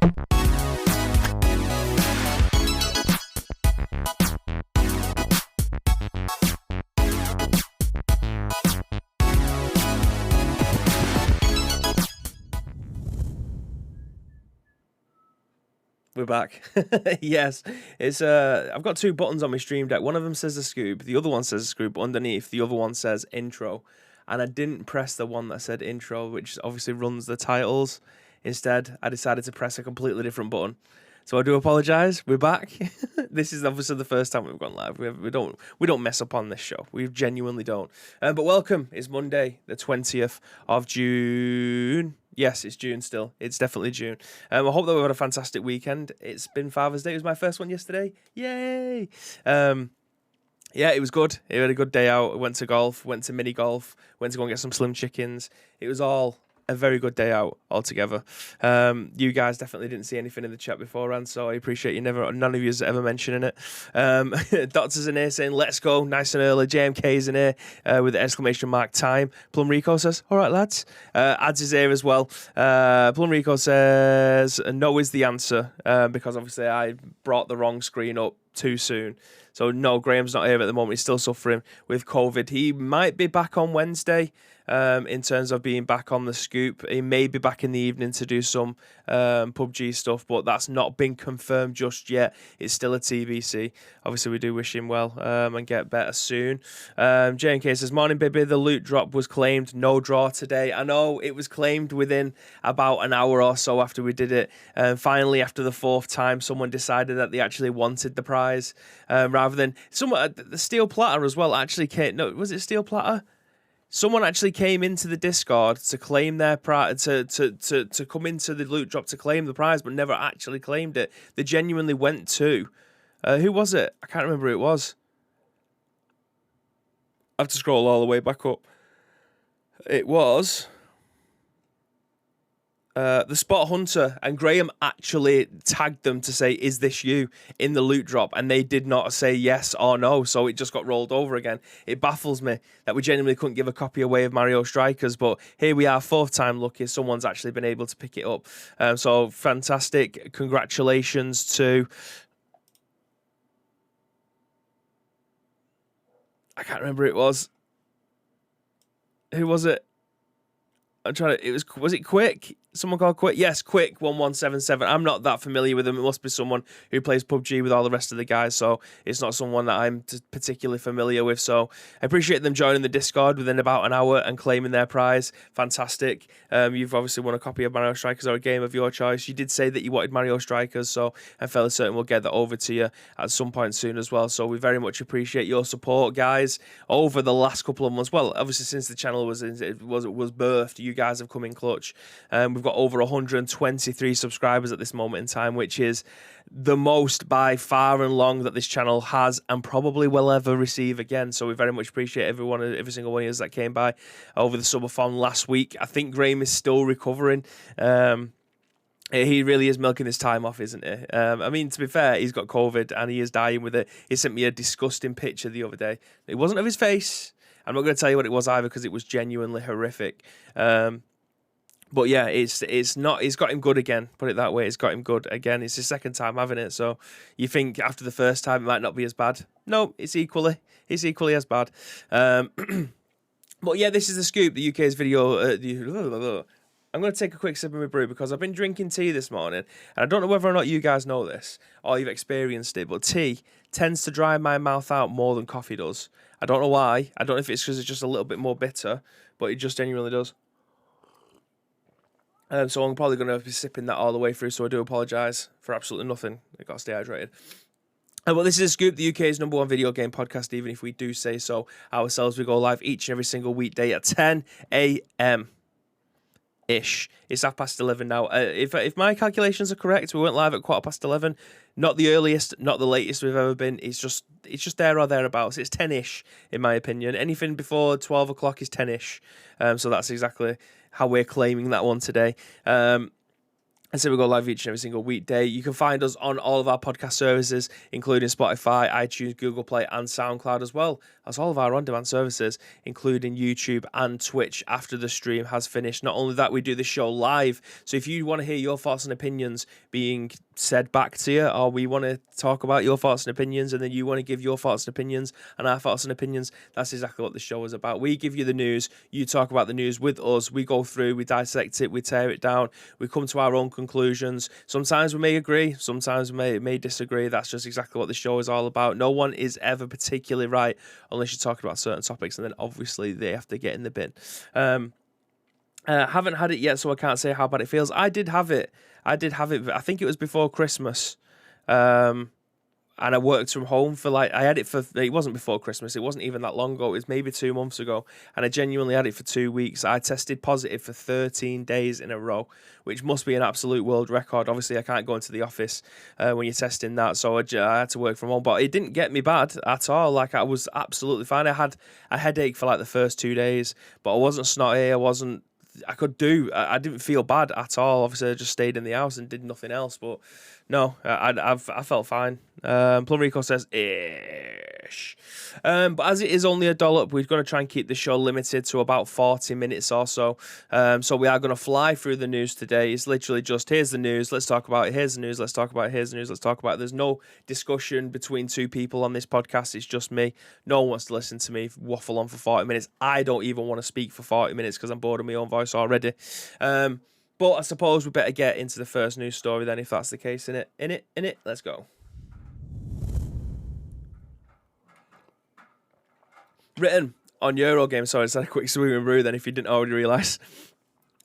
We're back. Yes, it's I've got two buttons on my stream deck. One of them says the scoop, the other one says the scoop. Underneath, the other one says intro, and I didn't press the one that said intro, which obviously runs the titles. Instead, I decided to press a completely different button. So I do apologise. We're back. This is obviously the first time we've gone live. We don't mess up on this show. We genuinely don't. But welcome. It's Monday, the 20th of June. Yes, it's June still. It's definitely June. I hope that we've had a fantastic weekend. It's been Father's Day. It was my first one yesterday. Yay! Yeah, it was good. It had a good day out. I went to golf, went to mini golf, went to go and get some slim chickens. It was all a very good day out altogether. You guys definitely didn't see anything in the chat beforehand, so I appreciate you none of you ever mentioning it. Doctor's in here saying, let's go, nice and early. JMK's in here with the exclamation mark time. Plum Rico says, all right, lads. Ads is here as well. Plum Rico says, no is the answer, because obviously I brought the wrong screen up too soon. So no, Graham's not here at the moment. He's still suffering with COVID. He might be back on Wednesday. In terms of being back on the scoop, he may be back in the evening to do some PUBG stuff, but that's not been confirmed just yet. It's still a TBC. Obviously, we do wish him well and get better soon. J&K says, morning, baby. The loot drop was claimed. No draw today. I know it was claimed within about an hour or so after we did it. Finally, after the fourth time, someone decided that they actually wanted the prize rather than the steel platter as well. Actually, came. No, was it steel platter? Someone actually came into the Discord to claim their prize, to come into the loot drop to claim the prize, but never actually claimed it. They genuinely went to. Who was it? I can't remember who it was. I have to scroll all the way back up. It was the Spot Hunter, and Graham actually tagged them to say, is this you, in the loot drop, and they did not say yes or no, so it just got rolled over again. It baffles me that we genuinely couldn't give a copy away of Mario Strikers, but here we are, fourth time lucky, someone's actually been able to pick it up. So fantastic, congratulations to... I can't remember who it was. Who was it? I'm trying to... Was it Quick? Someone called Quick? Yes, Quick 1177. I'm not that familiar with them. It must be someone who plays PUBG with all the rest of the guys, so it's not someone that I'm particularly familiar with. So I appreciate them joining the Discord within about an hour and claiming their prize. Fantastic. You've obviously won a copy of Mario Strikers or a game of your choice. You did say that you wanted Mario Strikers, so I'm fairly certain we'll get that over to you at some point soon as well. So we very much appreciate your support, guys, over the last couple of months. Well, obviously since the channel was birthed, you guys have come in clutch. We've got over 123 subscribers at this moment in time, which is the most by far and long that this channel has and probably will ever receive again. So we very much appreciate every single one of you that came by over the subathon last week. I think Graham is still recovering. He really is milking his time off, isn't he? I mean, to be fair, he's got COVID and he is dying with it. He sent me a disgusting picture the other day. It wasn't of his face. I'm not going to tell you what it was either because it was genuinely horrific. But yeah, it's not. It's got him good again. Put it that way. It's got him good again. It's his second time having it. So you think after the first time it might not be as bad? No, it's equally as bad. But yeah, this is the scoop. The UK's video. I'm going to take a quick sip of my brew because I've been drinking tea this morning, and I don't know whether or not you guys know this or you've experienced it, but tea tends to dry my mouth out more than coffee does. I don't know why. I don't know if it's because it's just a little bit more bitter, but it just genuinely does. So I'm probably going to be sipping that all the way through, so I do apologise for absolutely nothing. I've got to stay hydrated. Well, this is Scoop, the UK's #1 video game podcast, even if we do say so ourselves. We go live each and every single weekday at 10 a.m. ish. It's 11:30 now. If my calculations are correct, we went live at 11:15. Not the earliest, not the latest we've ever been. It's just there or thereabouts. It's 10ish in my opinion. Anything before 12 o'clock is 10ish. So that's exactly how we're claiming that one today. And so we go live each and every single weekday. You can find us on all of our podcast services, including Spotify, iTunes, Google Play, and SoundCloud as well as all of our on-demand services, including YouTube and Twitch after the stream has finished. Not only that, we do the show live. So if you want to hear your thoughts and opinions being said back to you, or we want to talk about your thoughts and opinions, and then you want to give your thoughts and opinions and our thoughts and opinions, that's exactly what the show is about. We give you the news, you talk about the news with us, we go through, we dissect it, we tear it down, we come to our own conclusions. Sometimes we may agree, sometimes we may disagree. That's just exactly what the show is all about. No one is ever particularly right unless you're talking about certain topics, and then obviously they have to get in the bin. Haven't had it yet, so I can't say how bad it feels. I did have it. I think it was before Christmas. And I worked from home for it wasn't before Christmas. It wasn't even that long ago. It was maybe 2 months ago. And I genuinely had it for 2 weeks. I tested positive for 13 days in a row, which must be an absolute world record. Obviously, I can't go into the office when you're testing that. So I had to work from home. But it didn't get me bad at all. Like, I was absolutely fine. I had a headache for like the first 2 days, but I wasn't snotty. I didn't feel bad at all. Obviously, I just stayed in the house and did nothing else. But no, I felt fine. Plumrico says ish. But as it is only a dollop, we're going to try and keep the show limited to about 40 minutes or so. So we are going to fly through the news today. It's literally just, here's the news, let's talk about it. Here's the news, let's talk about it. Here's the news, let's talk about it. There's no discussion between two people on this podcast. It's just me. No one wants to listen to me waffle on for 40 minutes. I don't even want to speak for 40 minutes because I'm bored of my own voice already. But I suppose we better get into the first news story then, if that's the case. In it. Let's go. Written on Eurogamer. Sorry, I just had a quick swimming brew then if you didn't already realise.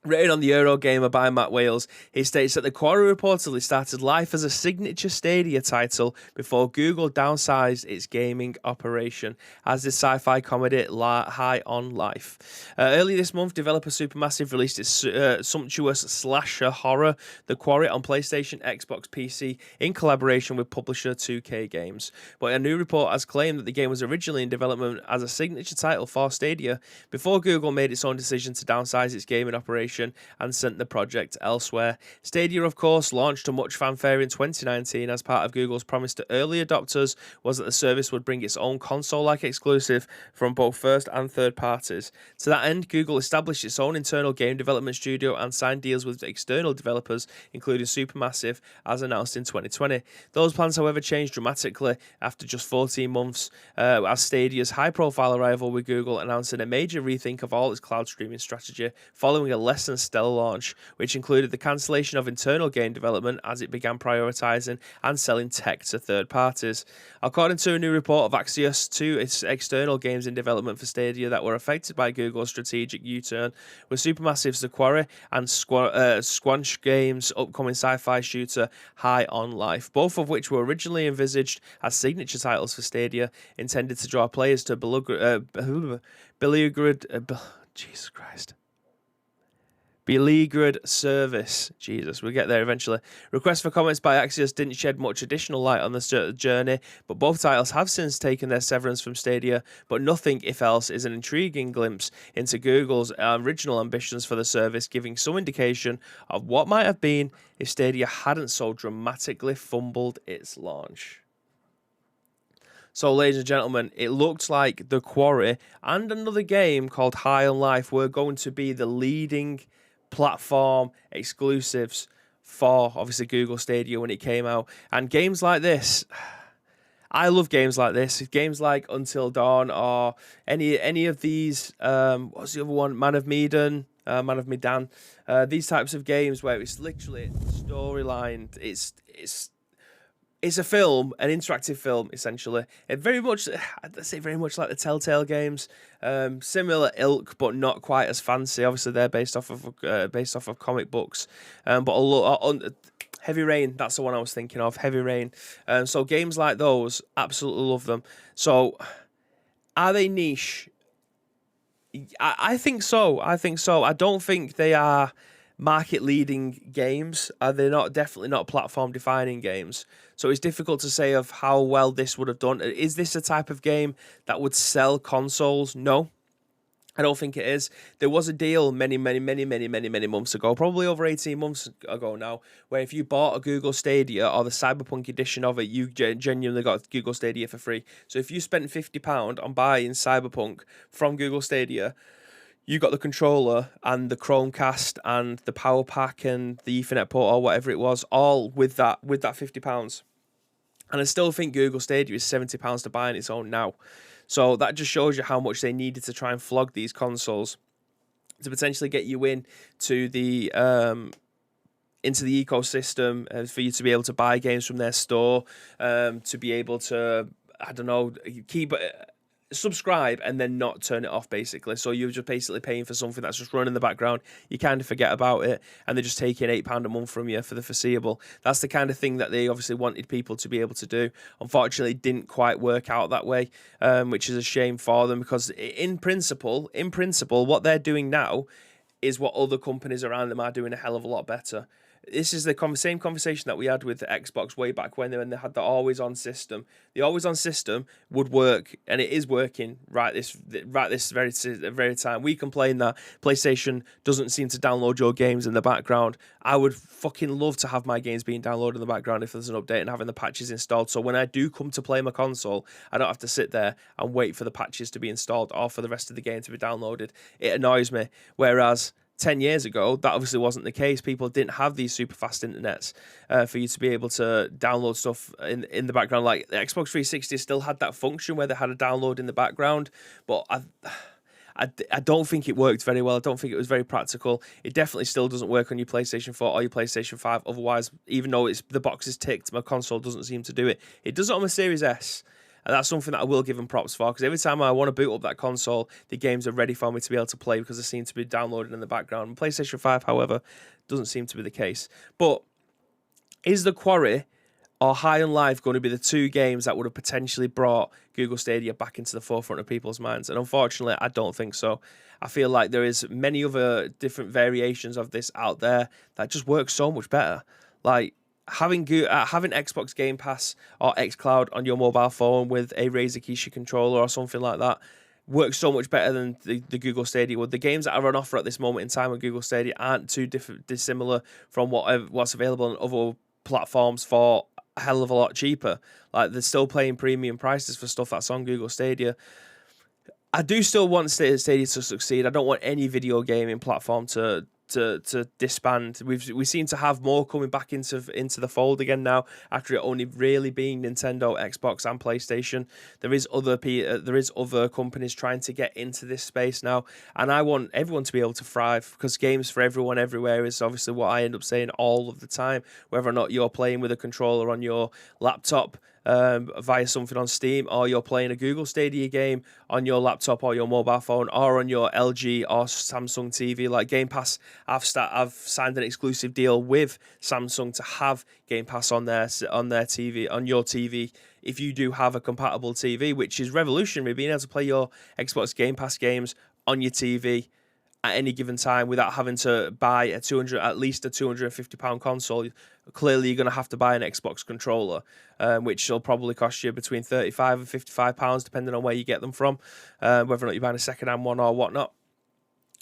Written on the Eurogamer by Matt Wales, he states that the Quarry reportedly started life as a signature Stadia title before Google downsized its gaming operation, as the sci-fi comedy High on Life. Earlier this month, developer Supermassive released its sumptuous slasher horror, The Quarry, on PlayStation, Xbox, PC, in collaboration with publisher 2K Games. But a new report has claimed that the game was originally in development as a signature title for Stadia before Google made its own decision to downsize its gaming operation and sent the project elsewhere. Stadia, of course, launched to much fanfare in 2019 as part of Google's promise to early adopters was that the service would bring its own console-like exclusive from both first and third parties. To that end, Google established its own internal game development studio and signed deals with external developers, including Supermassive, as announced in 2020. Those plans, however, changed dramatically after just 14 months, as Stadia's high-profile arrival with Google announcing a major rethink of all its cloud streaming strategy following a less than stellar launch, which included the cancellation of internal game development as it began prioritizing and selling tech to third parties. According to a new report of AKSHAY, two its external games in development for Stadia that were affected by Google's strategic U-turn were Supermassive's The Quarry and Squanch Games' upcoming sci-fi shooter High on Life, both of which were originally envisaged as signature titles for Stadia, intended to draw players to beleaguered service. Jesus, we'll get there eventually. Requests for comments by Axios didn't shed much additional light on the journey, but both titles have since taken their severance from Stadia, but nothing, if else, is an intriguing glimpse into Google's original ambitions for the service, giving some indication of what might have been if Stadia hadn't so dramatically fumbled its launch. So, ladies and gentlemen, it looked like The Quarry and another game called High on Life were going to be the leading platform exclusives for, obviously, Google Stadia when it came out. And games like this, I love games like this. Games like Until Dawn or any of these, what's the other one? Man of Medan. These types of games where it's literally storyline. It's a film, an interactive film, essentially. I'd say very much like the Telltale games. Similar ilk, but not quite as fancy. Obviously, they're based off of comic books. But Heavy Rain, that's the one I was thinking of. Heavy Rain. So games like those, absolutely love them. So, are they niche? I think so. I don't think they are market-leading games. They're definitely not platform-defining games. So it's difficult to say of how well this would have done. Is this a type of game that would sell consoles? No. I don't think it is. There was a deal many months ago, probably over 18 months ago now, where if you bought a Google Stadia or the Cyberpunk edition of it, you genuinely got Google Stadia for free. So if you spent £50 on buying Cyberpunk from Google Stadia, you got the controller and the Chromecast and the power pack and the Ethernet port or whatever it was, all with that £50. And I still think Google Stadia is £70 to buy on its own now. So that just shows you how much they needed to try and flog these consoles to potentially get you in to the into the ecosystem, for you to be able to buy games from their store, to be able to, I don't know, keep subscribe and then not turn it off, basically. So you're just basically paying for something that's just running in the background. You kind of forget about it, and they're just taking £8 a month from you for the foreseeable. That's the kind of thing that they obviously wanted people to be able to do. Unfortunately, it didn't quite work out that way, which is a shame for them, because in principle, what they're doing now is what other companies around them are doing a hell of a lot better. This is the same conversation that we had with Xbox way back when they had the always-on system. The always-on system would work, and it is working right this very time. We complain that PlayStation doesn't seem to download your games in the background. I would fucking love to have my games being downloaded in the background if there's an update and having the patches installed. So when I do come to play my console, I don't have to sit there and wait for the patches to be installed or for the rest of the game to be downloaded. It annoys me. Whereas 10 years ago, that obviously wasn't the case. People didn't have these super fast internets for you to be able to download stuff in the background. Like the Xbox 360 still had that function where they had a download in the background, but I don't think it worked very well. I don't think it was very practical. It definitely still doesn't work on your PlayStation 4 or your PlayStation 5. Otherwise, even though the box is ticked, my console doesn't seem to do it. It does it on my Series S. And that's something that I will give them props for, because every time I want to boot up that console, the games are ready for me to be able to play because they seem to be downloaded in the background. And PlayStation 5, however, doesn't seem to be the case. But is the Quarry or High on Life going to be the two games that would have potentially brought Google Stadia back into the forefront of people's minds? And unfortunately, I don't think so. I feel like there is many other different variations of this out there that just work so much better. Like, having Xbox Game Pass or xCloud on your mobile phone with a Razer Keisha controller or something like that works so much better than the Google Stadia would. The games that are on offer at this moment in time on Google Stadia aren't too dissimilar from what's available on other platforms for a hell of a lot cheaper. Like, they're still paying premium prices for stuff that's on Google Stadia. I do still want Stadia to succeed. I don't want any video gaming platform to disband. We seem to have more coming back into the fold again now, after it only really being Nintendo, Xbox, and PlayStation. There is other companies trying to get into this space now, and I want everyone to be able to thrive, because games for everyone everywhere is obviously what I end up saying all of the time. Whether or not you're playing with a controller on your laptop via something on Steam, or you're playing a Google Stadia game on your laptop or your mobile phone or on your LG or Samsung TV, like Game Pass, I've signed an exclusive deal with Samsung to have Game Pass on their TV, on your TV, if you do have a compatible TV, which is revolutionary, being able to play your Xbox Game Pass games on your TV at any given time without having to buy at least a £250 console. Clearly, you're going to have to buy an Xbox controller, which will probably cost you between £35 and £55, depending on where you get them from, whether or not you're buying a second-hand one or whatnot,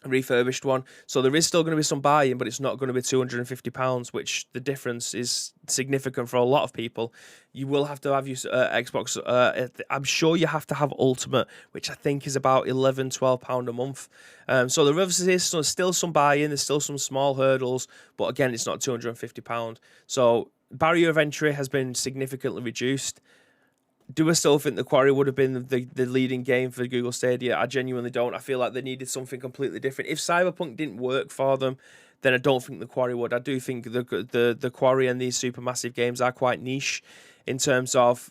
a refurbished one. So there is still going to be some buying, but it's not going to be £250, which the difference is significant for a lot of people. You will have to have your Xbox. I'm sure you have to have Ultimate, which I think is about £11-12 a month. So there obviously is still some buy-in. There's still some small hurdles, but again, it's not £250. So barrier of entry has been significantly reduced. Do I still think the Quarry would have been the leading game for Google Stadia? I genuinely don't. I feel like they needed something completely different. If Cyberpunk didn't work for them, then I don't think the Quarry would. I do think the Quarry and these supermassive games are quite niche in terms of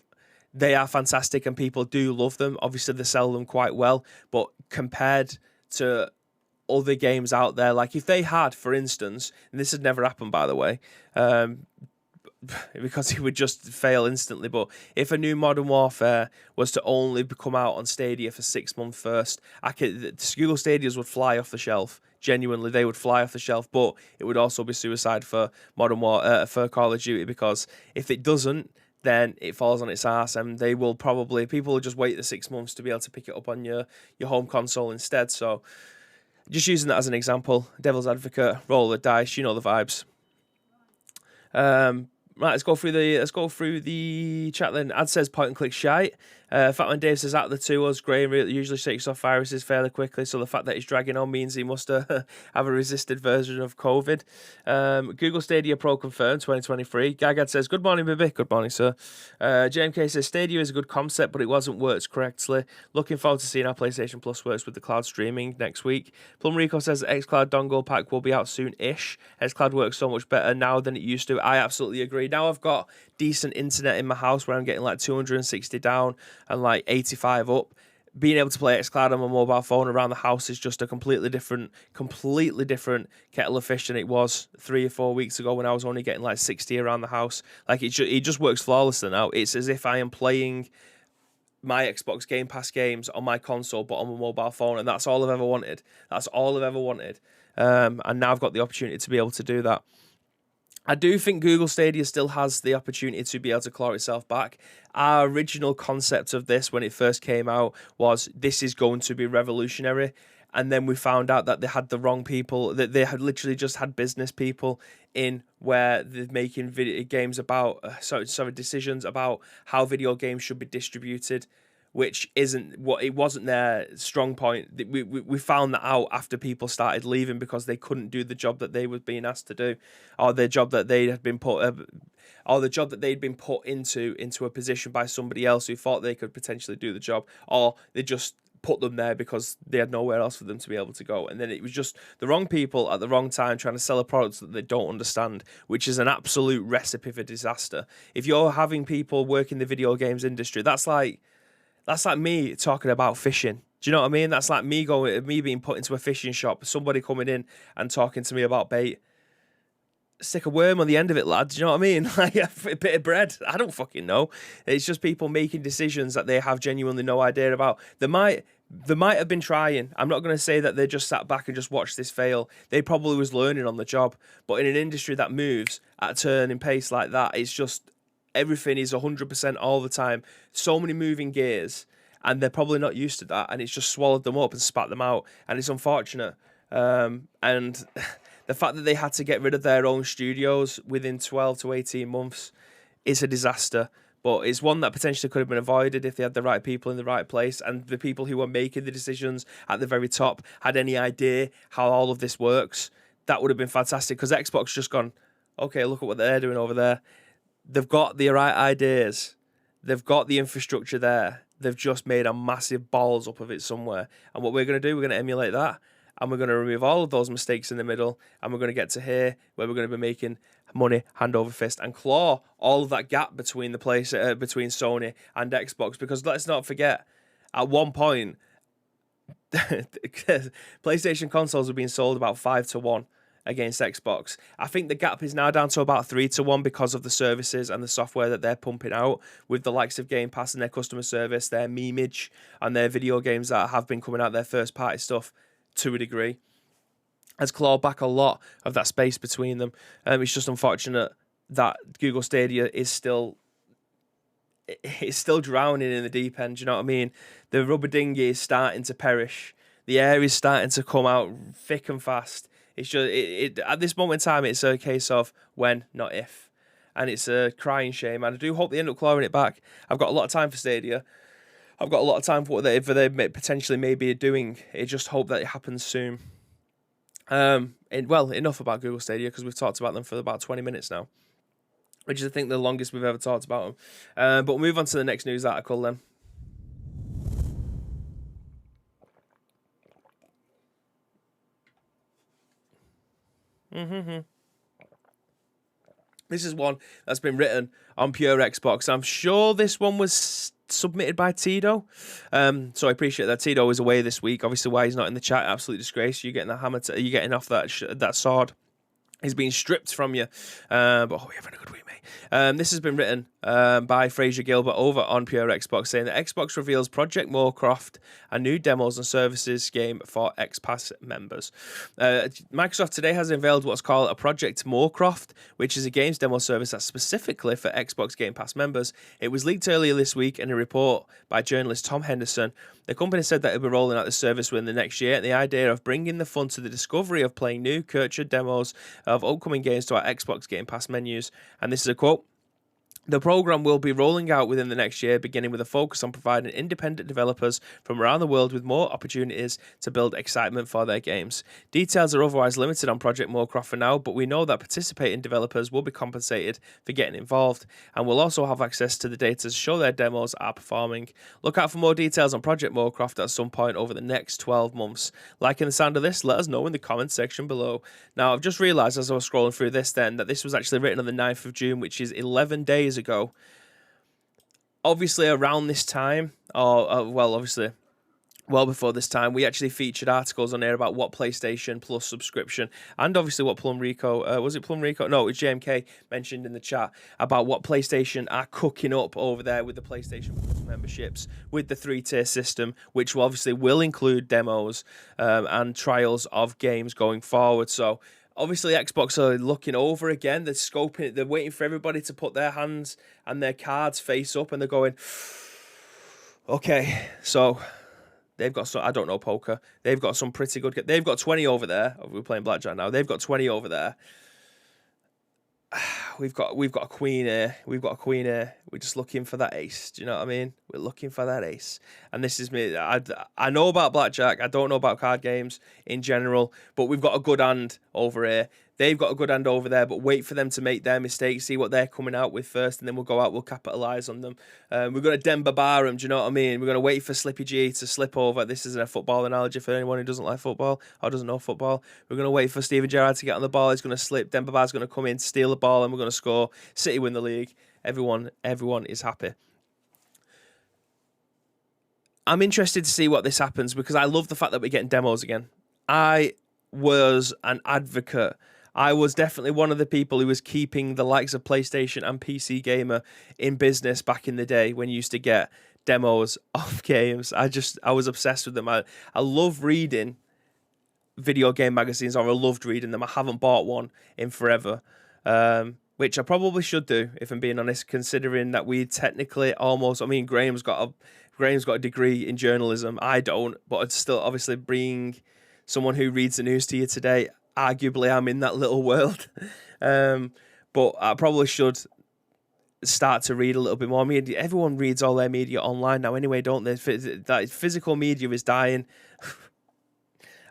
they are fantastic and people do love them. Obviously, they sell them quite well, but compared to other games out there, like if they had, for instance, and this had never happened, by the way, because it would just fail instantly. But if a new Modern Warfare was to only come out on Stadia for 6 months first, Google Stadias would fly off the shelf. Genuinely, they would fly off the shelf. But it would also be suicide for for Call of Duty, because if it doesn't, then it falls on its ass, and people will just wait the 6 months to be able to pick it up on your home console instead. So just using that as an example, devil's advocate, roll the dice, you know the vibes. Right, let's go through the chat then. Ad says point and click shite. Fatman Dave says out of the two, us Grey usually shakes off viruses fairly quickly, so the fact that he's dragging on means he must have a resisted version of COVID. Google Stadia Pro confirmed 2023. Gagad says good morning, baby. Good morning, sir. JMK says Stadia is a good concept, but it wasn't worked correctly. Looking forward to seeing how PlayStation Plus works with the cloud streaming next week. Plum Rico says the xCloud dongle pack will be out soon-ish. xCloud works so much better now than it used to. I absolutely agree. Now I've got decent internet in my house where I'm getting like 260 down and like 85 up. Being able to play xCloud on my mobile phone around the house is just a completely different kettle of fish than it was 3 or 4 weeks ago when I was only getting like 60 around the house. Like it just works flawlessly now. It's as if I am playing my Xbox Game Pass games on my console but on my mobile phone, and that's all I've ever wanted. And now I've got the opportunity to be able to do that. I do think Google Stadia still has the opportunity to be able to claw itself back. Our original concept of this when it first came out was this is going to be revolutionary. And then we found out that they had the wrong people, that they had literally just had business people in where they're making video games about, decisions about how video games should be distributed, which wasn't their strong point. We found that out after people started leaving because they couldn't do the job that they were being asked to do, or the job that they had been put, into a position by somebody else who thought they could potentially do the job, or they just put them there because they had nowhere else for them to be able to go. And then it was just the wrong people at the wrong time trying to sell a product that they don't understand, which is an absolute recipe for disaster. If you're having people work in the video games industry, that's like me talking about fishing. Do you know what I mean? That's like me being put into a fishing shop, somebody coming in and talking to me about bait. Stick a worm on the end of it, lad. Do you know what I mean? Like a bit of bread. I don't fucking know. It's just people making decisions that they have genuinely no idea about. They might have been trying. I'm not going to say that they just sat back and just watched this fail. They probably was learning on the job. But in an industry that moves at a turning pace like that, it's just everything is 100% all the time. So many moving gears, and they're probably not used to that, and it's just swallowed them up and spat them out, and it's unfortunate. And the fact that they had to get rid of their own studios within 12 to 18 months is a disaster. But it's one that potentially could have been avoided if they had the right people in the right place, and the people who were making the decisions at the very top had any idea how all of this works. That would have been fantastic, because Xbox just gone, okay, look at what they're doing over there. They've got the right ideas. They've got the infrastructure there. They've just made a massive balls up of it somewhere. And what we're going to do, we're going to emulate that. And we're going to remove all of those mistakes in the middle. And we're going to get to here where we're going to be making money hand over fist and claw all of that gap between between Sony and Xbox. Because let's not forget, at one point, PlayStation consoles were being sold about 5-1 against Xbox. I think the gap is now down to about 3-1 because of the services and the software that they're pumping out with the likes of Game Pass and their customer service, their memeage, and their video games that have been coming out, their first party stuff to a degree, has clawed back a lot of that space between them. It's just unfortunate that Google Stadia is still drowning in the deep end. Do you know what I mean? The rubber dinghy is starting to perish. The air is starting to come out thick and fast. It's just at this moment in time, it's a case of when, not if, and it's a crying shame. And I do hope they end up clawing it back. I've got a lot of time for Stadia. I've got a lot of time for what they potentially maybe doing. I just hope that it happens soon. Enough about Google Stadia, because we've talked about them for about 20 minutes now, which is I think the longest we've ever talked about them. But we'll move on to the next news article then. This is one that's been written on Pure Xbox. I'm sure this one was submitted by Tito. So I appreciate that. Tito is away this week. Obviously, why he's not in the chat, absolute disgrace. You're getting the hammer. You're getting off that sword. He's being stripped from you. But you're having a good week, mate. This has been written by Fraser Gilbert over on Pure Xbox, saying that Xbox reveals Project Moorcroft, a new demos and services game for X-Pass members. Microsoft today has unveiled what's called a Project Moorcroft, which is a games demo service that's specifically for Xbox Game Pass members. It was leaked earlier this week in a report by journalist Tom Henderson. The company said that it'll be rolling out the service within the next year, and the idea of bringing the fun to the discovery of playing new, cultured demos of upcoming games to our Xbox Game Pass menus. And this is a quote. The program will be rolling out within the next year, beginning with a focus on providing independent developers from around the world with more opportunities to build excitement for their games. Details are otherwise limited on Project Moorcroft for now, but we know that participating developers will be compensated for getting involved, and will also have access to the data to show their demos are performing. Look out for more details on Project Moorcroft at some point over the next 12 months. Liking the sound of this? Let us know in the comments section below. Now, I've just realised as I was scrolling through this then that this was actually written on the 9th of June, which is 11 days ago. Obviously around this time, obviously well before this time, we actually featured articles on here about what PlayStation Plus subscription, and obviously what Plum Rico, was it Plum Rico? No, it's JMK mentioned in the chat about what PlayStation are cooking up over there with the PlayStation Plus memberships, with the 3-tier system, which obviously will include demos and trials of games going forward. So obviously, Xbox are looking over again. They're scoping it. They're waiting for everybody to put their hands and their cards face up, and they're going, okay, so they've got some, I don't know poker. They've got some pretty good. They've got 20 over there. We're playing blackjack now. They've got 20 over there. We've got a queen here. We've got a queen here. We're just looking for that ace. Do you know what I mean? We're looking for that ace. And this is me. I know about blackjack. I don't know about card games in general. But we've got a good hand over here. They've got a good hand over there. But wait for them to make their mistakes. See what they're coming out with first. And then we'll go out. We'll capitalise on them. We're going to Denver bar them. Do you know what I mean? We're going to wait for Slippy G to slip over. This isn't a football analogy for anyone who doesn't like football or doesn't know football. We're going to wait for Steven Gerrard to get on the ball. He's going to slip. Denver bar's going to come in, steal the ball, and we're going to score. City win the league. Everyone is happy. I'm interested to see what this happens because I love the fact that we're getting demos again. I was an advocate. I was definitely one of the people who was keeping the likes of PlayStation and PC Gamer in business back in the day when you used to get demos of games. I was obsessed with them. I love reading video game magazines, or I loved reading them. I haven't bought one in forever. Which I probably should do, if I'm being honest, considering that we technically almost, I mean, Graham's got a degree in journalism. I don't, but it's still obviously being someone who reads the news to you today, arguably I'm in that little world. But I probably should start to read a little bit more media. Everyone reads all their media online now anyway, don't they? That physical media is dying.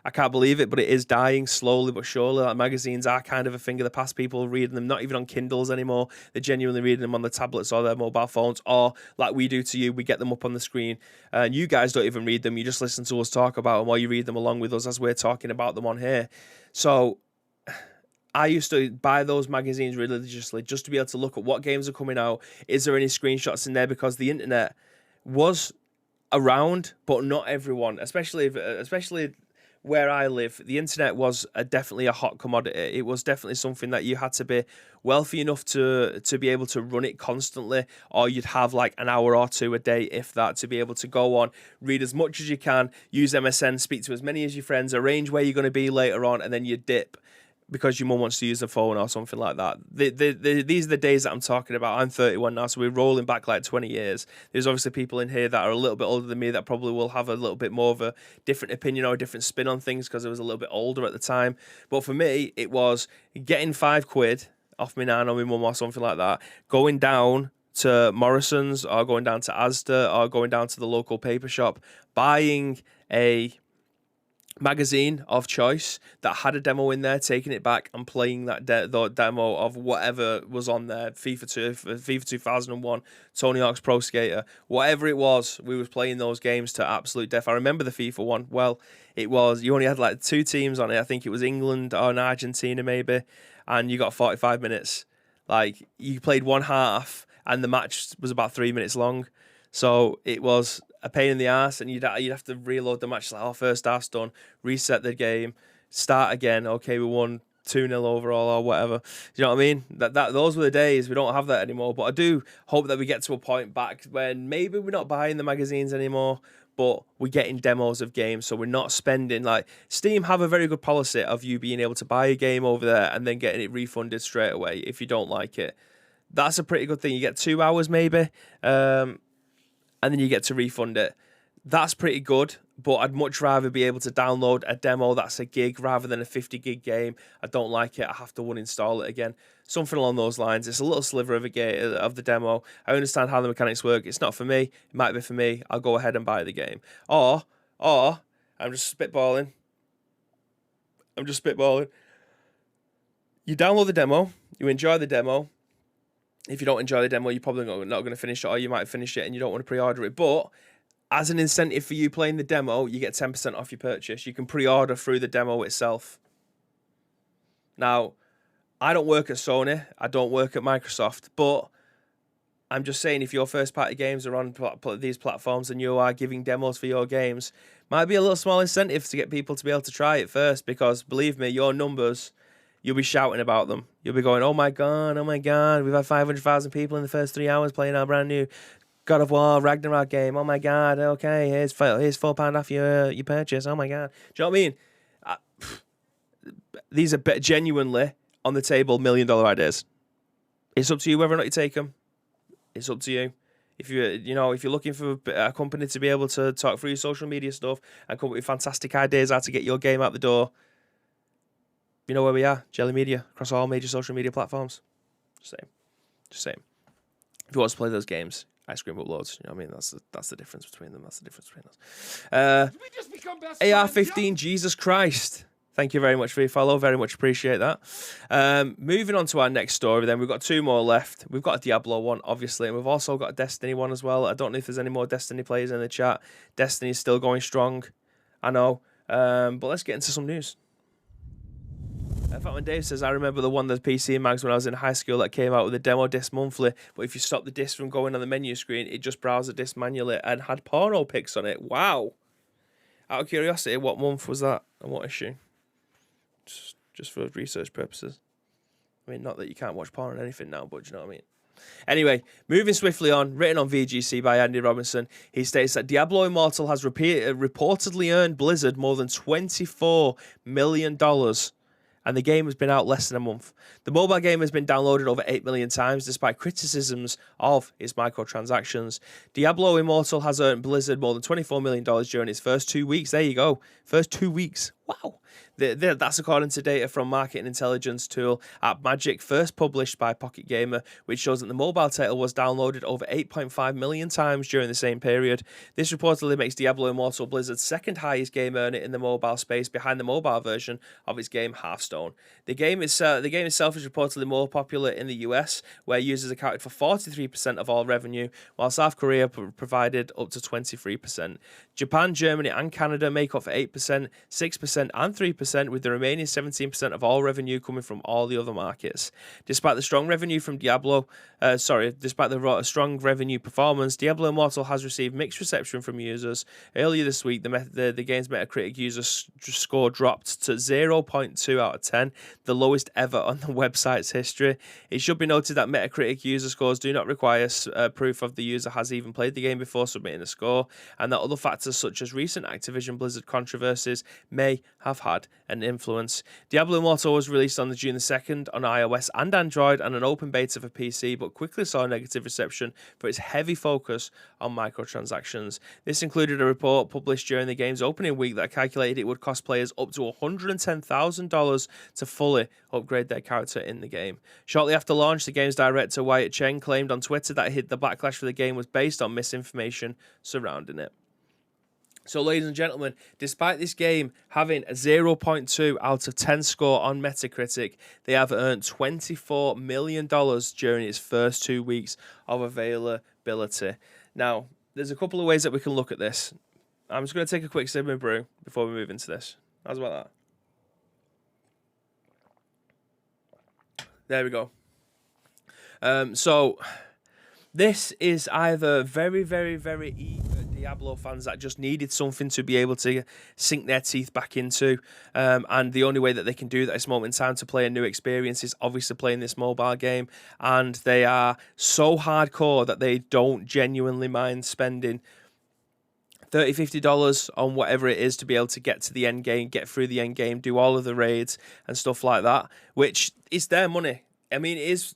I can't believe it, but it is dying slowly but surely. Like, magazines are kind of a thing of the past. People are reading them not even on Kindles anymore. They're genuinely reading them on the tablets or their mobile phones, or like we do to you, we get them up on the screen. And you guys don't even read them. You just listen to us talk about them, or you read them along with us as we're talking about them on here. So I used to buy those magazines religiously just to be able to look at what games are coming out. Is there any screenshots in there? Because the internet was around, but not everyone, especially where I live, the internet was definitely a hot commodity. It was definitely something that you had to be wealthy enough to be able to run it constantly, or you'd have like an hour or two a day, if that, to be able to go on, read as much as you can, use MSN, speak to as many as your friends, arrange where you're going to be later on, and then you dip because your mum wants to use the phone or something like that. These are the days that I'm talking about. I'm 31 now, so we're rolling back like 20 years. There's obviously people in here that are a little bit older than me that probably will have a little bit more of a different opinion or a different spin on things because I was a little bit older at the time. But for me, it was getting £5 off my nan or my mum or something like that, going down to Morrison's or going down to Asda or going down to the local paper shop, buying a magazine of choice that had a demo in there, taking it back and playing that the demo of whatever was on there, FIFA 2001, Tony Hawk's Pro Skater, whatever it was, we was playing those games to absolute death. I remember the FIFA one well. It was, you only had like 2 teams on it. I think it was England or Argentina maybe, and you got 45 minutes. Like, you played one half and the match was about 3 minutes long. So it was a pain in the ass, and you'd have to reload the match. Like, oh, first half's done, reset the game, start again. Okay, we won 2-0 overall or whatever. You know what I mean? Those were the days. We don't have that anymore. But I do hope that we get to a point back when maybe we're not buying the magazines anymore, but we're getting demos of games, so we're not spending. Like, Steam have a very good policy of you being able to buy a game over there and then getting it refunded straight away if you don't like it. That's a pretty good thing. You get 2 hours maybe, and then you get to refund it. That's pretty good, but I'd much rather be able to download a demo that's a gig rather than a 50 gig game. I don't like it. I have to uninstall it again. Something along those lines. It's a little sliver of the demo. I understand how the mechanics work. It's not for me. It might be for me. I'll go ahead and buy the game. Or I'm just spitballing. You download the demo. You enjoy the demo. If you don't enjoy the demo, you're probably not going to finish it, or you might finish it and you don't want to pre-order it. But as an incentive for you playing the demo, you get 10% off your purchase. You can pre-order through the demo itself. Now, I don't work at Sony. I don't work at Microsoft. But I'm just saying, if your first-party games are on these platforms and you are giving demos for your games, might be a little small incentive to get people to be able to try it first. Because, believe me, your numbers, you'll be shouting about them. You'll be going, oh my God, we've had 500,000 people in the first 3 hours playing our brand new God of War Ragnarok game. Oh my God, okay, here's £4 off your purchase. Oh my God. Do you know what I mean? These are genuinely on the table $1 million ideas. It's up to you whether or not you take them. It's up to you. If you're looking for a company to be able to talk through your social media stuff and come up with fantastic ideas how to get your game out the door, you know where we are. Jelly Media across all major social media platforms. Just saying. If you want to play those games, Ice Cream Uploads. You know what I mean? That's the difference between them. That's the difference between us. AR15, Jesus Christ. Thank you very much for your follow. Very much appreciate that. Moving on to our next story then. We've got 2 more left. We've got a Diablo one, obviously, and we've also got a Destiny one as well. I don't know if there's any more Destiny players in the chat. Destiny is still going strong. I know. But let's get into some news. Fatman Dave says, I remember the one, the PC mags when I was in high school that came out with a demo disc monthly, but if you stop the disc from going on the menu screen, it just browsed the disc manually and had porno pics on it. Wow. Out of curiosity, what month was that and what issue? Just for research purposes. I mean, not that you can't watch porn or anything now, but you know what I mean. Anyway, moving swiftly on, written on VGC by Andy Robinson, he states that Diablo Immortal has reportedly earned Blizzard more than $24 million, and the game has been out less than a month. The mobile game has been downloaded over 8 million times, despite criticisms of its microtransactions. Diablo Immortal has earned Blizzard more than $24 million during its first 2 weeks. There you go. First 2 weeks. Wow. That's according to data from market intelligence tool AppMagic, first published by Pocket Gamer, which shows that the mobile title was downloaded over 8.5 million times during the same period. This reportedly makes Diablo Immortal Blizzard's second highest game earner in the mobile space, behind the mobile version of its game Hearthstone. The game itself is reportedly more popular in the US, where users accounted for 43% of all revenue, while South Korea provided up to 23%. Japan, Germany, and Canada make up for 8%, 6%, and 3%, with the remaining 17% of all revenue coming from all the other markets. Despite the strong revenue from despite the strong revenue performance, Diablo Immortal has received mixed reception from users. Earlier this week, the game's Metacritic user score dropped to 0.2 out of 10, the lowest ever on the website's history. It should be noted that Metacritic user scores do not require proof of the user has even played the game before submitting a score, and that other factors such as recent Activision Blizzard controversies may have had an influence. Diablo Immortal was released on June the 2nd on iOS and Android and an open beta for PC, but quickly saw negative reception for its heavy focus on microtransactions. This included a report published during the game's opening week that calculated it would cost players up to $110,000 to fully upgrade their character in the game. Shortly after launch, the game's director Wyatt Cheng claimed on Twitter that the backlash for the game was based on misinformation surrounding it. So, ladies and gentlemen, despite this game having a 0.2 out of 10 score on Metacritic, they have earned $24 million during its first 2 weeks of availability. Now, there's a couple of ways that we can look at this. I'm just going to take a quick sip of my brew before we move into this. How's about that? There we go. So, this is either very, very, very eager Diablo fans that just needed something to be able to sink their teeth back into. And the only way that they can do that at this moment in time to play a new experience is obviously playing this mobile game. And they are so hardcore that they don't genuinely mind spending $30, $50 on whatever it is to be able to get to the end game, get through the end game, do all of the raids and stuff like that, which is their money. I mean, it is...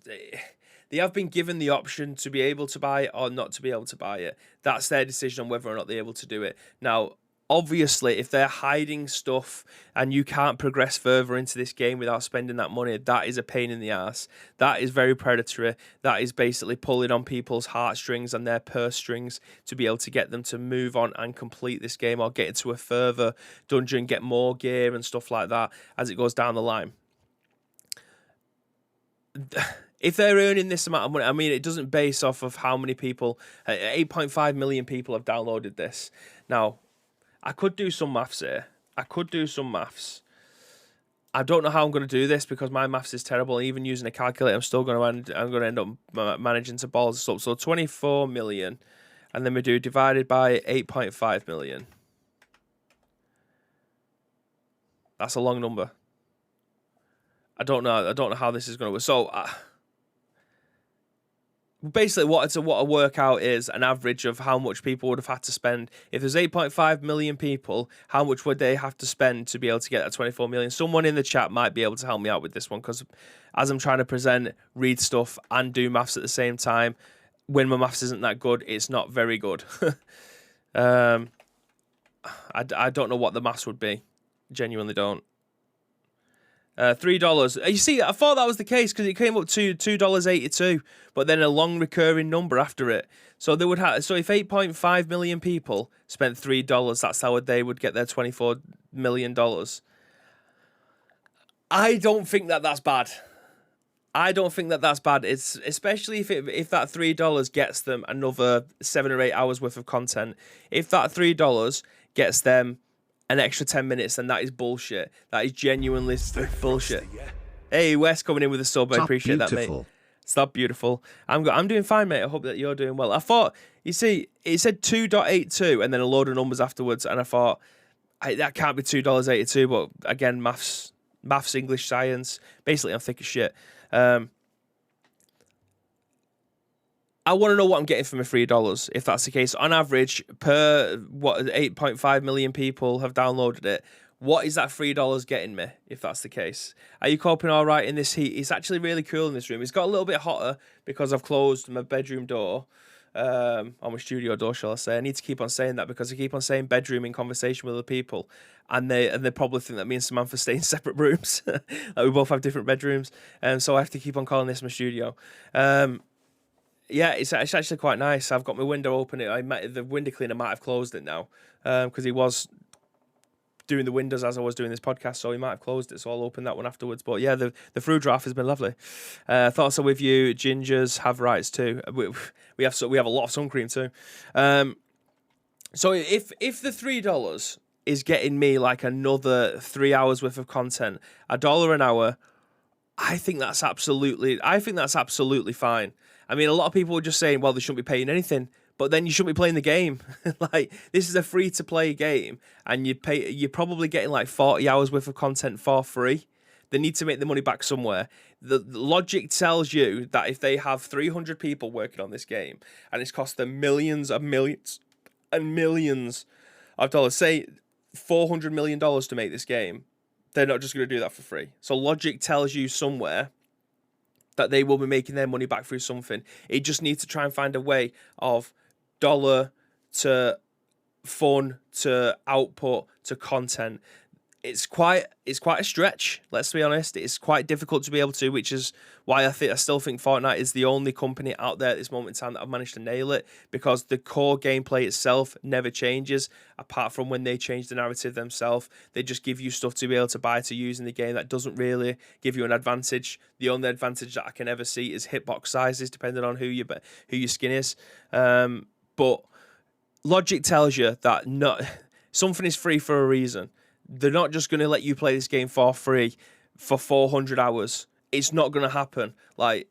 They have been given the option to be able to buy it or not to be able to buy it. That's their decision on whether or not they're able to do it. Now, obviously, if they're hiding stuff and you can't progress further into this game without spending that money, that is a pain in the ass. That is very predatory. That is basically pulling on people's heartstrings and their purse strings to be able to get them to move on and complete this game or get into a further dungeon, get more gear and stuff like that as it goes down the line. If they're earning this amount of money, I mean, it doesn't base off of how many people, 8.5 million people have downloaded this. Now, I could do some maths here. I don't know how I'm going to do this because my maths is terrible. Even using a calculator, I'm going to end up managing to balls this up. So 24 million, and then we do divided by 8.5 million. That's a long number. I don't know how this is going to work. So basically, what a workout is an average of how much people would have had to spend. If there's 8.5 million people, how much would they have to spend to be able to get that 24 million? Someone in the chat might be able to help me out with this one because as I'm trying to present, read stuff, and do maths at the same time, when my maths isn't that good, it's not very good. I don't know what the maths would be. Genuinely don't. $3. You see, I thought that was the case because it came up to $2.82, but then a long recurring number after it. So they would have. So if 8.5 million people spent $3, that's how they would get their $24 million. I don't think that that's bad. It's especially if that $3 gets them another 7 or 8 hours worth of content. If that $3 gets them an extra 10 minutes, then that is bullshit. That is genuinely bullshit. Hey, Wes coming in with a sub. I appreciate that, mate. Stop beautiful. I'm doing fine, mate. I hope that you're doing well. I thought, you see, it said 2.82 and then a load of numbers afterwards, and I thought, that can't be $2.82, but again, maths, English, science. Basically, I'm thick as shit. I want to know what I'm getting for my $3, if that's the case. On average, per 8.5 million people have downloaded it. What is that $3 getting me, if that's the case? Are you coping all right in this heat? It's actually really cool in this room. It's got a little bit hotter because I've closed my bedroom door, or my studio door, shall I say. I need to keep on saying that because I keep on saying bedroom in conversation with other people, and they probably think that me and Samantha stay in separate rooms. Like we both have different bedrooms, so I have to keep on calling this my studio. Yeah, it's actually quite nice. I've got my window open. The window cleaner might have closed it now because he was doing the windows as I was doing this podcast, so he might have closed it. So I'll open that one afterwards. But yeah, the fruit draft has been lovely. Thoughts are with you. Gingers have rights too. We have a lot of sun cream too. So if the $3 is getting me like another 3 hours worth of content, $1 an hour, I think that's absolutely fine. I mean, a lot of people are just saying, well, they shouldn't be paying anything, but then you shouldn't be playing the game. Like, this is a free-to-play game, and you're probably getting like 40 hours worth of content for free. They need to make the money back somewhere. The logic tells you that if they have 300 people working on this game, and it's cost them millions and millions and millions of dollars, say $400 million to make this game, they're not just going to do that for free. So logic tells you somewhere that they will be making their money back through something. It just needs to try and find a way of dollar to fun to output to content. It's quite a stretch, let's be honest. It's quite difficult to be able to, which is why I still think Fortnite is the only company out there at this moment in time that have managed to nail it, because the core gameplay itself never changes, apart from when they change the narrative themselves. They just give you stuff to be able to buy to use in the game that doesn't really give you an advantage. The only advantage that I can ever see is hitbox sizes, depending on who your skin is. But logic tells you that something is free for a reason. They're not just going to let you play this game for free for 400 hours. It's not going to happen. Like,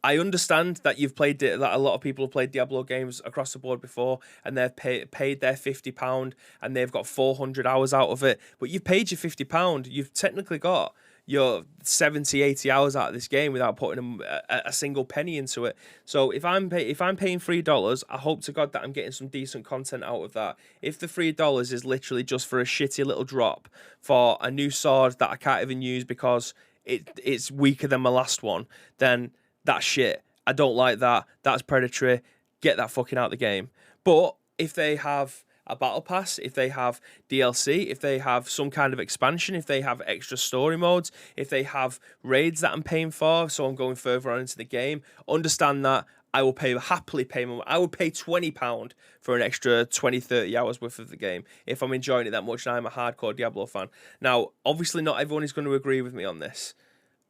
I understand that that a lot of people have played Diablo games across the board before, and they've paid their £50 and they've got 400 hours out of it. But you've paid your £50. You've technically got your 70, 80 hours out of this game without putting a single penny into it. So if I'm paying $3, I hope to God that I'm getting some decent content out of that. If the $3 is literally just for a shitty little drop for a new sword that I can't even use because it's weaker than my last one, then that's shit. I don't like that. That's predatory. Get that fucking out of the game. But if they have a battle pass, if they have DLC, if they have some kind of expansion, if they have extra story modes, if they have raids that I'm paying for, so I'm going further on into the game, understand that I will happily pay more. I would pay £20 for an extra 20, 30 hours worth of the game if I'm enjoying it that much and I'm a hardcore Diablo fan. Now, obviously not everyone is going to agree with me on this.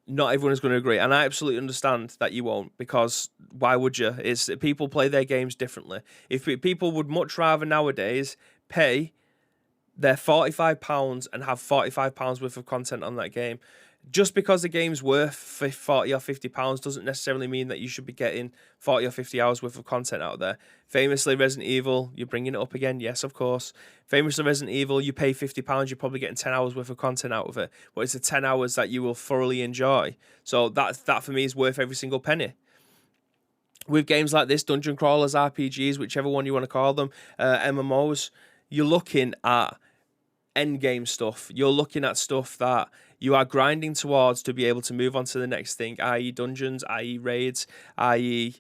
Not everyone is going to agree, and I absolutely understand that you won't, because why would you? People play their games differently. If people would much rather nowadays pay their £45 and have £45 worth of content on that game, just because the game's worth £40 or £50 doesn't necessarily mean that you should be getting 40 or 50 hours worth of content out there. Famously, Resident Evil, you're bringing it up again, yes, of course. Famously, Resident Evil, you pay £50, you're probably getting 10 hours worth of content out of it. But it's the 10 hours that you will thoroughly enjoy. So that for me is worth every single penny. With games like this, dungeon crawlers, RPGs, whichever one you want to call them, MMOs, you're looking at endgame stuff. You're looking at stuff that you are grinding towards to be able to move on to the next thing, i.e. dungeons, i.e. raids, i.e.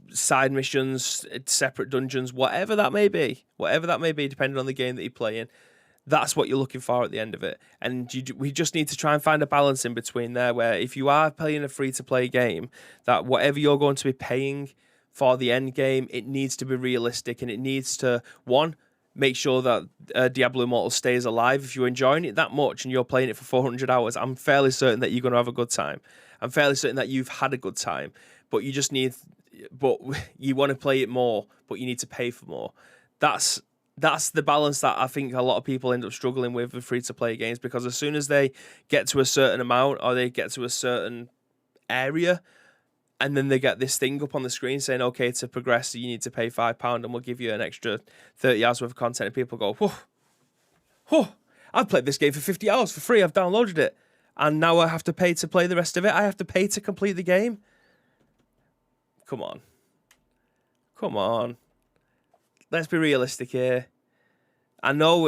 side missions, separate dungeons, whatever that may be, depending on the game that you're playing. That's what you're looking for at the end of it. And we just need to try and find a balance in between there, where if you are playing a free-to-play game, that whatever you're going to be paying for the end game, it needs to be realistic, and it needs to, one, make sure that Diablo Immortal stays alive. If you're enjoying it that much and you're playing it for 400 hours, I'm fairly certain that you're going to have a good time. I'm fairly certain that you've had a good time, but you want to play it more, but you need to pay for more. That's the balance that I think a lot of people end up struggling with free-to-play games, because as soon as they get to a certain amount or they get to a certain area, and then they get this thing up on the screen saying, okay, to progress, you need to pay £5 and we'll give you an extra 30 hours worth of content. And people go, whoa, I've played this game for 50 hours for free. I've downloaded it. And now I have to pay to play the rest of it. I have to pay to complete the game. Come on. Let's be realistic here. I know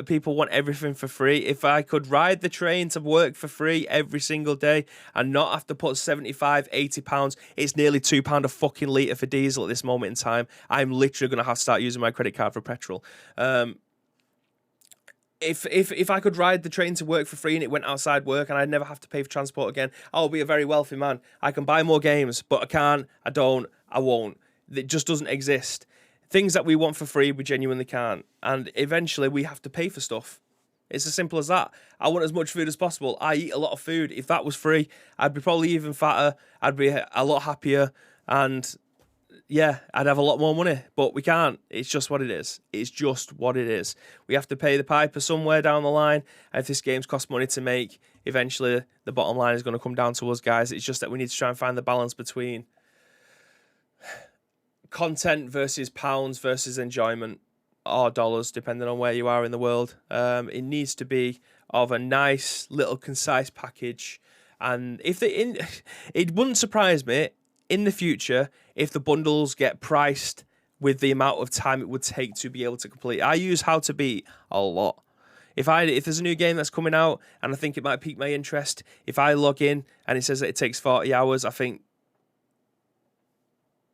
people want everything for free. If I could ride the train to work for free every single day and not have to put £75, £80, it's nearly £2 a fucking litre for diesel at this moment in time. I'm literally going to have to start using my credit card for petrol. If I could ride the train to work for free and it went outside work and I'd never have to pay for transport again, I'll be a very wealthy man. I can buy more games, but I can't, I don't, I won't. It just doesn't exist. Things that we want for free, we genuinely can't. And eventually we have to pay for stuff. It's as simple as that. I want as much food as possible. I eat a lot of food. If that was free, I'd be probably even fatter. I'd be a lot happier. And yeah, I'd have a lot more money. But we can't. It's just what it is. It's just what it is. We have to pay the piper somewhere down the line. And if this game's cost money to make, eventually the bottom line is going to come down to us, guys. It's just that we need to try and find the balance between content versus pounds versus enjoyment, or dollars, depending on where you are in the world. It needs to be of a nice little concise package. And it wouldn't surprise me in the future if the bundles get priced with the amount of time it would take to be able to complete. I use How to Beat a lot. If there's a new game that's coming out and I think it might pique my interest, if I log in and it says that it takes 40 hours, I think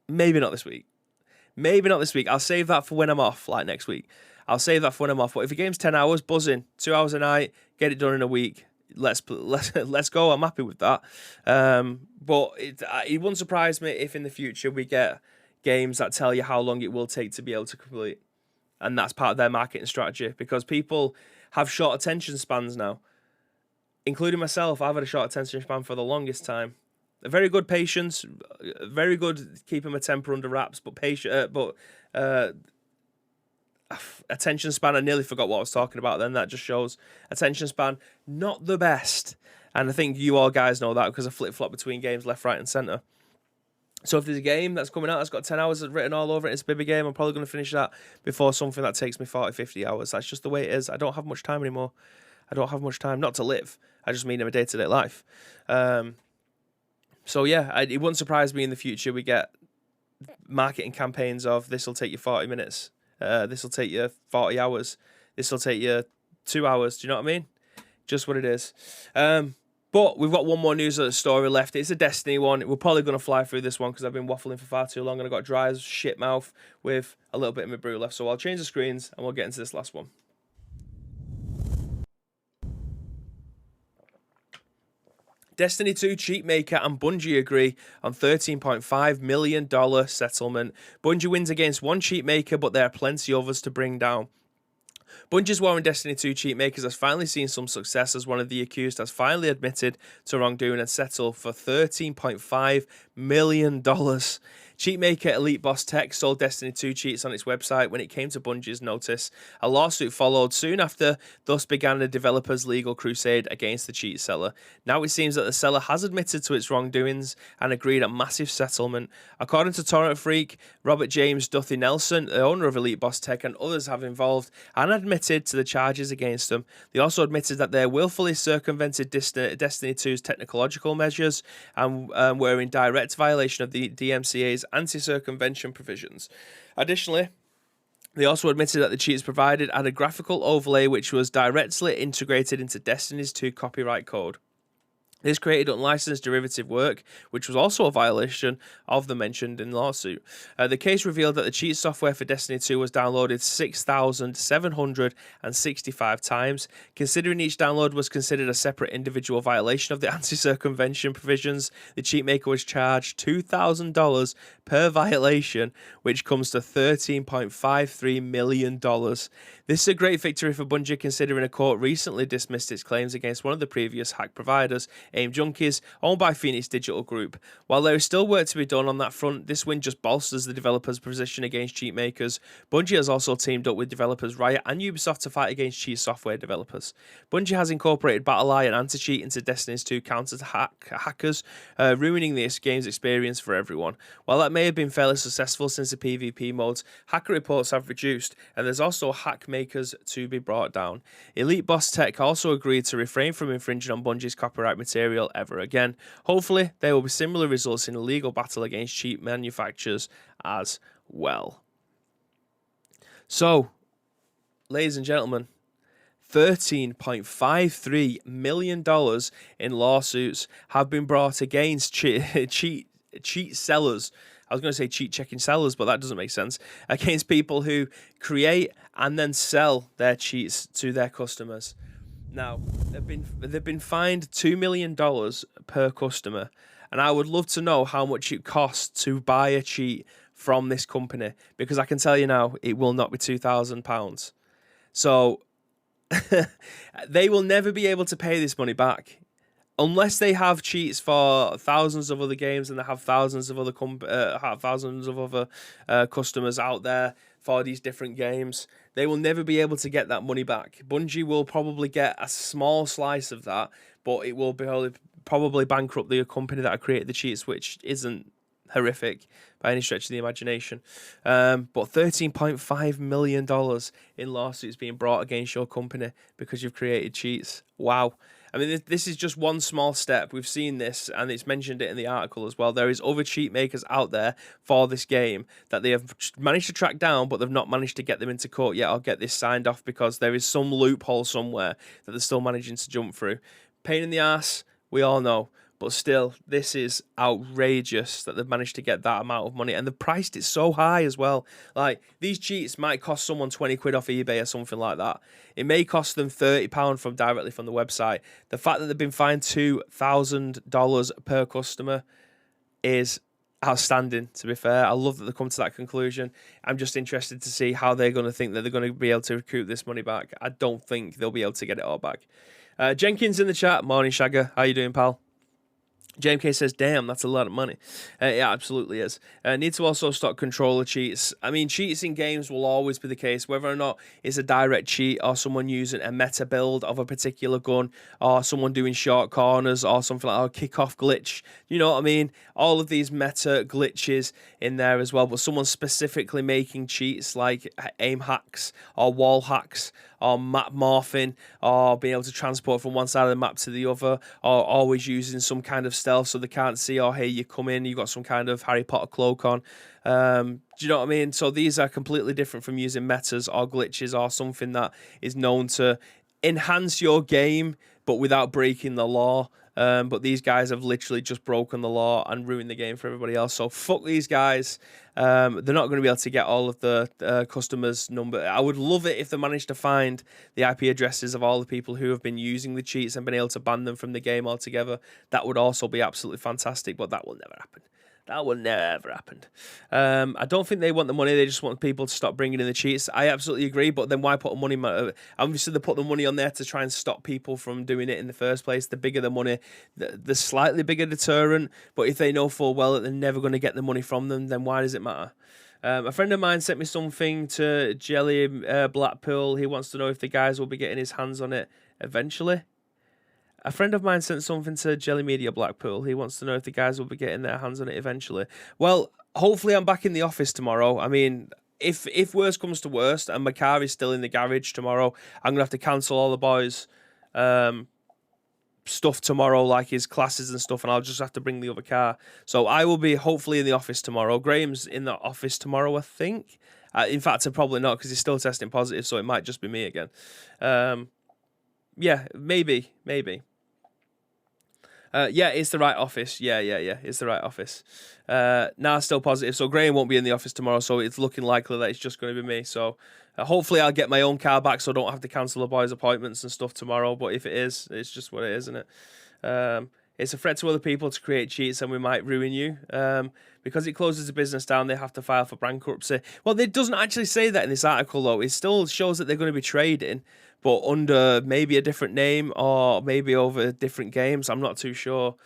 maybe not this week. I'll save that for when I'm off, like next week. I'll save that for when I'm off. But if a game's 10 hours, buzzing, 2 hours a night, get it done in a week. Let's go. I'm happy with that. But it wouldn't surprise me if in the future we get games that tell you how long it will take to be able to complete. And that's part of their marketing strategy, because people have short attention spans now. Including myself, I've had a short attention span for the longest time. A very good patience, very good keeping my temper under wraps, but attention span, I nearly forgot what I was talking about then. That just shows attention span, not the best. And I think you all guys know that because I flip-flop between games left, right, and centre. So if there's a game that's coming out that's got 10 hours written all over it, it's a bigger game, I'm probably going to finish that before something that takes me 40, 50 hours. That's just the way it is. I don't have much time anymore. I don't have much time, not to live. I just mean in my day-to-day life. So yeah, it wouldn't surprise me in the future we get marketing campaigns of this will take you 40 minutes. This will take you 40 hours. This will take you 2 hours. Do you know what I mean? Just what it is. But we've got one more news story left. It's a Destiny one. We're probably going to fly through this one because I've been waffling for far too long and I've got dry as shit mouth with a little bit of my brew left. So I'll change the screens and we'll get into this last one. Destiny 2 cheat maker and Bungie agree on $13.5 million settlement. Bungie wins against one cheat maker, but there are plenty others to bring down. Bungie's war on Destiny 2 cheat makers has finally seen some success as one of the accused has finally admitted to wrongdoing and settled for $13.5 million. Cheatmaker Elite Boss Tech sold Destiny 2 cheats on its website when it came to Bungie's notice. A lawsuit followed soon after, thus began the developer's legal crusade against the cheat seller. Now it seems that the seller has admitted to its wrongdoings and agreed a massive settlement. According to Torrent Freak, Robert James Duthie Nelson, the owner of Elite Boss Tech, and others have involved and admitted to the charges against them. They also admitted that they willfully circumvented Destiny 2's technological measures and were in direct violation of the DMCA's anti-circumvention provisions. Additionally, they also admitted that the cheats provided had a graphical overlay which was directly integrated into Destiny's 2 copyright code. This created unlicensed derivative work, which was also a violation of the mentioned in the lawsuit. The case revealed that the cheat software for Destiny 2 was downloaded 6,765 times. Considering each download was considered a separate individual violation of the anti-circumvention provisions, the cheat maker was charged $2,000 per violation, which comes to $13.53 million. This is a great victory for Bungie, considering a court recently dismissed its claims against one of the previous hack providers, AIM Junkies, owned by Phoenix Digital Group. While there is still work to be done on that front, this win just bolsters the developers' position against cheat makers. Bungie has also teamed up with developers Riot and Ubisoft to fight against cheat software developers. Bungie has incorporated BattlEye and anti-cheat into Destiny's 2 counter to hackers, ruining this game's experience for everyone. While that may have been fairly successful since the PvP modes, hacker reports have reduced, and there's also hack makers to be brought down. Elite Boss Tech also agreed to refrain from infringing on Bungie's copyright material ever again. Hopefully, there will be similar results in a legal battle against cheap manufacturers as well. So, ladies and gentlemen, $13.53 million in lawsuits have been brought against cheat sellers. I was going to say cheat checking sellers, but that doesn't make sense. Against people who create and then sell their cheats to their customers. Now, they've been fined $2 million per customer, and I would love to know how much it costs to buy a cheat from this company, because I can tell you now, it will not be £2,000. So they will never be able to pay this money back. Unless they have cheats for thousands of other games and they have thousands of other customers out there for these different games, they will never be able to get that money back. Bungie will probably get a small slice of that, but it will probably bankrupt the company that created the cheats, which isn't horrific by any stretch of the imagination. But $13.5 million in lawsuits being brought against your company because you've created cheats. Wow. I mean, this is just one small step. We've seen this, and it's mentioned it in the article as well. There is other cheat makers out there for this game that they have managed to track down, but they've not managed to get them into court yet or get this signed off, because there is some loophole somewhere that they're still managing to jump through. Pain in the ass, we all know. But still, this is outrageous that they've managed to get that amount of money. And they've priced it so high as well. Like, these cheats might cost someone 20 quid off eBay or something like that. It may cost them £30 directly from the website. The fact that they've been fined $2,000 per customer is outstanding, to be fair. I love that they've come to that conclusion. I'm just interested to see how they're going to think that they're going to be able to recoup this money back. I don't think they'll be able to get it all back. Jenkins in the chat. Morning, Shagger. How you doing, pal? JMK says, damn, that's a lot of money. It absolutely is. Need to also stop controller cheats. I mean, cheats in games will always be the case, whether or not it's a direct cheat or someone using a meta build of a particular gun or someone doing short corners or something like a kickoff glitch. You know what I mean? All of these meta glitches in there as well, but someone specifically making cheats like aim hacks or wall hacks or map morphing, or being able to transport from one side of the map to the other, or always using some kind of stealth so they can't see or hear you come in. You've got some kind of Harry Potter cloak on. Do you know what I mean? So these are completely different from using metas or glitches or something that is known to enhance your game, but without breaking the law. But these guys have literally just broken the law and ruined the game for everybody else. So fuck these guys. They're not going to be able to get all of the customers' number. I would love it if they managed to find the IP addresses of all the people who have been using the cheats and been able to ban them from the game altogether. That would also be absolutely fantastic, but that will never happen. That will never happen. I don't think they want the money. They just want people to stop bringing in the cheats. I absolutely agree, but then why put money? Obviously, they put the money on there to try and stop people from doing it in the first place. The bigger the money, the slightly bigger deterrent. But if they know full well that they're never going to get the money from them, then why does it matter? A friend of mine sent me something to Jelly Blackpool. He wants to know if the guys will be getting his hands on it eventually. A friend of mine sent something to Jelly Media Blackpool. He wants to know if the guys will be getting their hands on it eventually. Well, hopefully I'm back in the office tomorrow. I mean, if worst comes to worst and my car is still in the garage tomorrow, I'm going to have to cancel all the boys' stuff tomorrow, like his classes and stuff, and I'll just have to bring the other car. So I will be hopefully in the office tomorrow. Graham's in the office tomorrow, I think. In fact, I'm probably not because he's still testing positive, so it might just be me again. Yeah, maybe. Yeah, it's the right office. Yeah, it's the right office. Now still positive, so Graham won't be in the office tomorrow, so it's looking likely that it's just going to be me. So hopefully I'll get my own car back so I don't have to cancel the boys' appointments and stuff tomorrow. But if it is, it's just what it is, isn't it? It's a threat to other people to create cheats and we might ruin you. Because it closes the business down, they have to file for bankruptcy. Well, it doesn't actually say that in this article, though. It still shows that they're going to be trading, but under maybe a different name or maybe over different games. I'm not too sure.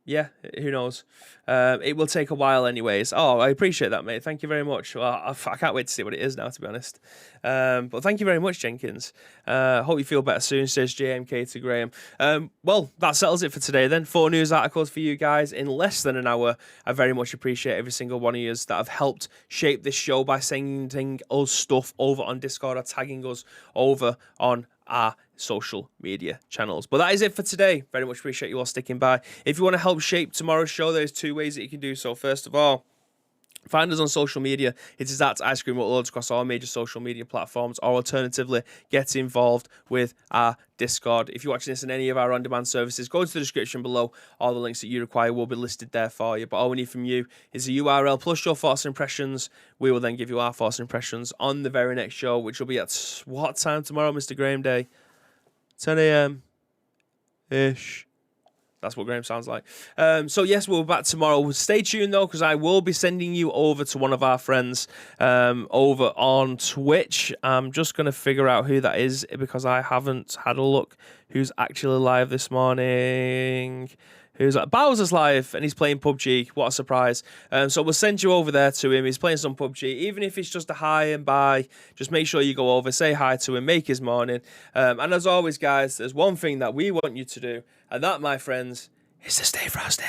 Yeah, who knows? It will take a while anyways. Oh, I appreciate that, mate. Thank you very much. Well, I can't wait to see what it is now, to be honest. But thank you very much, Jenkins. Hope you feel better soon, says JMK to Graham. Well, that settles it for today then. 4 news articles for you guys in less than an hour. I very much appreciate every single one of you that have helped shape this show by sending us stuff over on Discord or tagging us over on our social media channels. But that is it for today. Very much appreciate you all sticking by. If you want to help shape tomorrow's show, there's 2 ways that you can do so. First of all, find us on social media. It is at Ice Cream Uploads across all major social media platforms, or alternatively, get involved with our Discord. If you're watching this in any of our on-demand services, go to the description below. All the links that you require will be listed there for you. But all we need from you is a URL plus your thoughts and impressions. We will then give you our thoughts and impressions on the very next show, which will be at what time tomorrow, Mr. Graham Day? 10 a.m.-ish. That's what Graham sounds like. So, yes, we'll be back tomorrow. Stay tuned, though, because I will be sending you over to one of our friends over on Twitch. I'm just going to figure out who that is because I haven't had a look who's actually live this morning. Who's like Bowser's live and he's playing PUBG. What a surprise. So we'll send you over there to him. He's playing some PUBG. Even if it's just a hi and bye, just make sure you go over, say hi to him, make his morning. And as always, guys, there's one thing that we want you to do, and that, my friends, is to stay frosty.